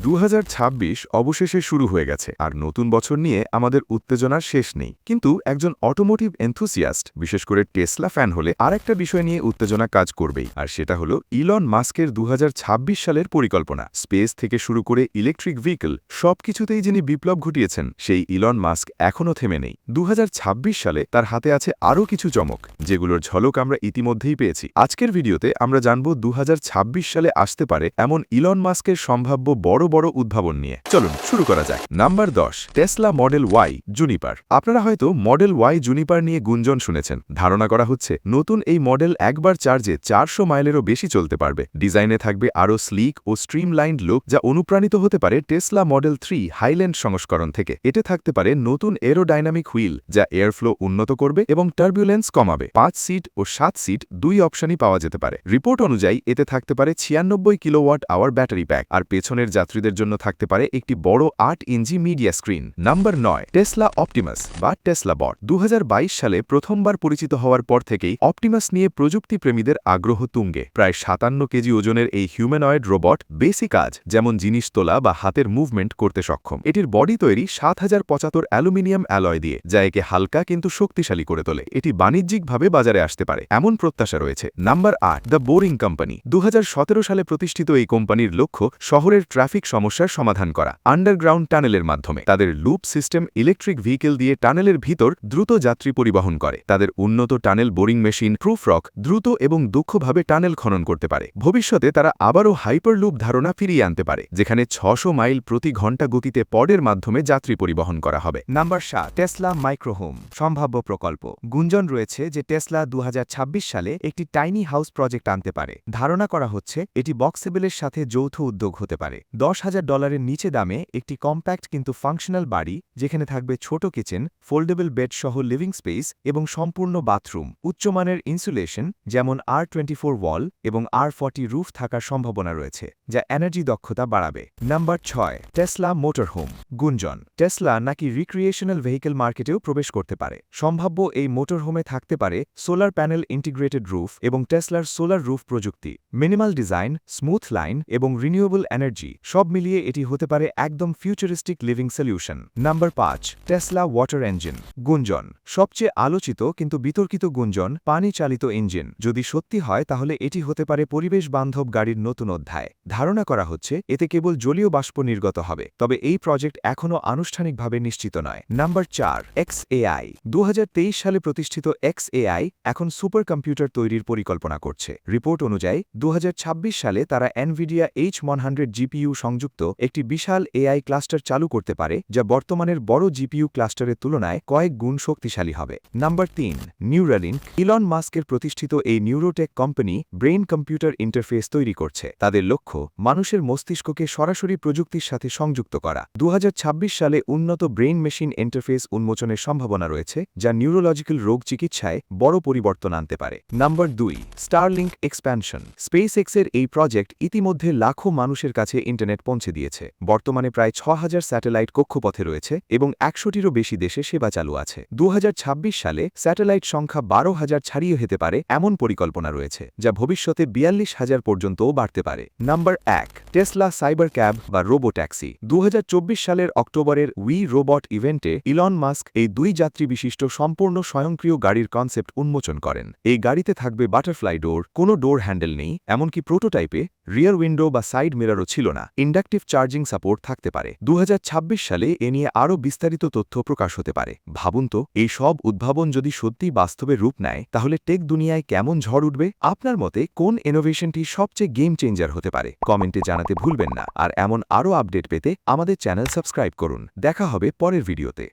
2026 অবশেষে শুরু হয়ে গেছে আর নতুন বছর নিয়ে আমাদের উত্তেজনার শেষ নেই কিন্তু একজন অটোমোটিভ এনথুসিয়াস্ট বিশেষ করে টেসলা ফ্যান হলে আরেকটা বিষয় নিয়ে উত্তেজনা কাজ করবেই আর সেটা হলো ইলন মাস্কের 2026 সালের পরিকল্পনা স্পেস থেকে শুরু করে ইলেকট্রিক ভেহিকল সবকিছুতেই যিনি বিপ্লব ঘটিয়েছেন সেই ইলন মাস্ক এখনও থেমে নেই 2026 সালে তার হাতে আছে আরও কিছু চমক যেগুলোর ঝলক আমরা ইতিমধ্যেই পেয়েছি আজকের ভিডিওতে আমরা জানব 2026 সালে আসতে পারে এমন ইলন মাস্কের সম্ভাব্য বড় বড় উদ্ভাবন নিয়ে চলুন শুরু করা যাক number 10 Tesla model Y Juniper আপনারা হয়তো মডেল ওয়াই জুনিপার নিয়ে গুঞ্জন শুনেছেন ধারণা করা হচ্ছে নতুন এই মডেল একবার চার্জে 400 মাইলেরও বেশি চলতে পারবে ডিজাইনে থাকবে আরও স্লিক ও স্ট্রিমলাইন্ড লুক যা অনুপ্রাণিত হতে পারে টেসলা মডেল 3 হাইল্যান্ড সংস্করণ থেকে এতে থাকতে পারে নতুন এরোডাইনামিক হুইল যা এয়ারফ্লো উন্নত করবে এবং টার্বুলেন্স কমাবে 5 সিট ও 7 সিট দুই অপশনই পাওয়া যেতে পারে রিপোর্ট অনুযায়ী এতে থাকতে পারে 96 কিলোওয়াট আওয়ার ব্যাটারি প্যাক আর পেছনের যাত্রীদের জন্য থাকতে পারে একটি বড় 8 inch media screen number 9 Tesla Optimus বা টেসলা বট 2022 সালে প্রথমবার পরিচিত হওয়ার পর থেকেই অপটিমাস নিয়ে প্রযুক্তি প্রেমীদের আগ্রহ তুঙ্গে প্রায় 57 কেজি ওজনের এই হিউম্যানয়েড রোবট বেসিক কাজ যেমন জিনিস তোলা বা হাতের মুভমেন্ট করতে সক্ষম এটির বডি তৈরি 7075 অ্যালুমিনিয়াম অ্যালয় দিয়ে যা একে হালকা কিন্তু শক্তিশালী করে তোলে এটি বাণিজ্যিকভাবে বাজারে আসতে পারে এমন প্রত্যাশা রয়েছে নাম্বার 8 দ্য বোরিং কোম্পানি 2017 সালে প্রতিষ্ঠিত এই কোম্পানির লক্ষ্য শহরের ট্রাফিক সমস্যার সমাধান করা আন্ডারগ্রাউন্ড টানেলের মাধ্যমে তাদের লুপ সিস্টেম ইলেকট্রিক ভেহিকেল দিয়ে টানেলের ভিতর দ্রুত যাত্রী পরিবহন করে তাদের উন্নত টানেল বোরিং মেশিন প্রুফরক দ্রুত এবং দক্ষভাবে টানেল খনন করতে পারে ভবিষ্যতে তারা আবারও হাইপারলুপ ধারণা ফিরিয়ে আনতে পারে যেখানে 600 মাইল প্রতি ঘন্টা গতিতে পডের মাধ্যমে যাত্রী পরিবহন করা হবে নাম্বার 7 টেসলা মাইক্রোহোম সম্ভাব্য প্রকল্প গুঞ্জন রয়েছে যে টেসলা 2026 সালে একটি টাইনি হাউস প্রজেক্ট আনতে পারে ধারণা করা হচ্ছে এটি বক্সেবলের সাথে যৌথ উদ্যোগ হতে পারে $10,000 নিচে দামে একটি কম্প্যাক্ট কিন্তু ফাংশনাল বাড়ি যেখানে থাকবে ছোট কিচেন ফোল্ডেবল বেড সহ লিভিং স্পেস এবং সম্পূর্ণ বাথরুম উচ্চমানের ইনসুলেশন যেমন R24 ওয়াল এবং R40 রুফ থাকার সম্ভাবনা রয়েছে যা এনার্জি দক্ষতা বাড়াবে নাম্বার 6 টেসলা মোটরহোম গুঞ্জন টেসলা নাকি রিক্রিয়েশনাল ভেহিকেল মার্কেটেও প্রবেশ করতে পারে সম্ভাব্য এই মোটরহোমে থাকতে পারে সোলার প্যানেল ইন্টিগ্রেটেড রুফ এবং টেসলার সোলার রুফ প্রযুক্তি মিনিমাল ডিজাইন স্মুথ লাইন এবং রিনিউয়েবল এনার্জি সব মিলিয়ে এটি হতে পারে একদম futuristic living solution number 5 Tesla water engine গুঞ্জন সবচেয়ে আলোচিত কিন্তু বিতর্কিত গুঞ্জন পানি চালিত ইঞ্জিন যদি সত্যি হয় তাহলে এটি হতে পারে পরিবেশ বান্ধব গাড়ির নতুন অধ্যায় ধারণা করা হচ্ছে এতে কেবল জলীয় বাষ্প নির্গত হবে তবে এই প্রজেক্ট এখনও আনুষ্ঠানিকভাবে নিশ্চিত নয় নাম্বার 4 XAI 2023 সালে প্রতিষ্ঠিত XAI এখন সুপার কম্পিউটার তৈরির পরিকল্পনা করছে রিপোর্ট অনুযায়ী 2026 সালে তারা এনভিডিয়া H100 জিপিইউ সংযুক্ত একটি বিশাল এআই ক্লাস্টার চালু করতে পারে যা বর্তমানের বড় জিপিইউ ক্লাস্টারের তুলনায় কয়েক গুণ শক্তিশালী হবে নাম্বার 3 নিউরালিঙ্ক ইলন মাস্কের প্রতিষ্ঠিত এই নিউরোটেক কোম্পানি ব্রেইন কম্পিউটার ইন্টারফেস তৈরি করছে তাদের লক্ষ্য মানুষের মস্তিষ্ককে সরাসরি প্রযুক্তির সাথে সংযুক্ত করা 2026 সালে উন্নত ব্রেইন মেশিন ইন্টারফেস উন্মোচনের সম্ভাবনা রয়েছে যা নিউরোলজিক্যাল রোগ চিকিৎসায় বড় পরিবর্তন আনতে পারে নাম্বার 2 স্টারলিংক এক্সপ্যানশন স্পেসএক্সের এই প্রজেক্ট ইতিমধ্যে লাখো মানুষের কাছে ইন্টারনেট পৌঁছে দিয়েছে বর্তমানে প্রায় 6000 স্যাটেলাইট কক্ষপথে রয়েছে এবং 100টিরও বেশি দেশে সেবা চালু আছে 2026 সালে স্যাটেলাইট সংখ্যা 12,000 ছাড়িয়ে যেতে পারে এমন পরিকল্পনা রয়েছে যা ভবিষ্যতে 42,000 পর্যন্তও বাড়তে পারে নাম্বার 1 টেসলা সাইবার ক্যাব বা রোবো ট্যাক্সি 2024 সালের অক্টোবরের উই রোবট ইভেন্টে ইলন মাস্ক এই দুই যাত্রী বিশিষ্ট সম্পূর্ণ স্বয়ংক্রিয় গাড়ির কনসেপ্ট উন্মোচন করেন এই গাড়িতে থাকবে বাটারফ্লাই ডোর কোনো ডোর হ্যান্ডেল নেই এমনকি প্রোটোটাইপে রিয়ার উইন্ডো বা সাইড মিররও ছিল না ইন্ডাকটিভ চার্জিং সাপোর্ট থাকতে পারে 2026 সালে এ নিয়ে আরও বিস্তারিত তথ্য প্রকাশ হতে পারে ভাবুন তো এই সব উদ্ভাবন যদি সত্যি বাস্তবে রূপ নেয় তাহলে টেক দুনিয়ায় কেমন ঝড় উঠবে আপনার মতে কোন ইনোভেশনটি সবচেয়ে গেম চেঞ্জার হতে পারে কমেন্টে জানাতে ভুলবেন না আর এমন আরও আপডেট পেতে আমাদের চ্যানেল সাবস্ক্রাইব করুন দেখা হবে পরের ভিডিওতে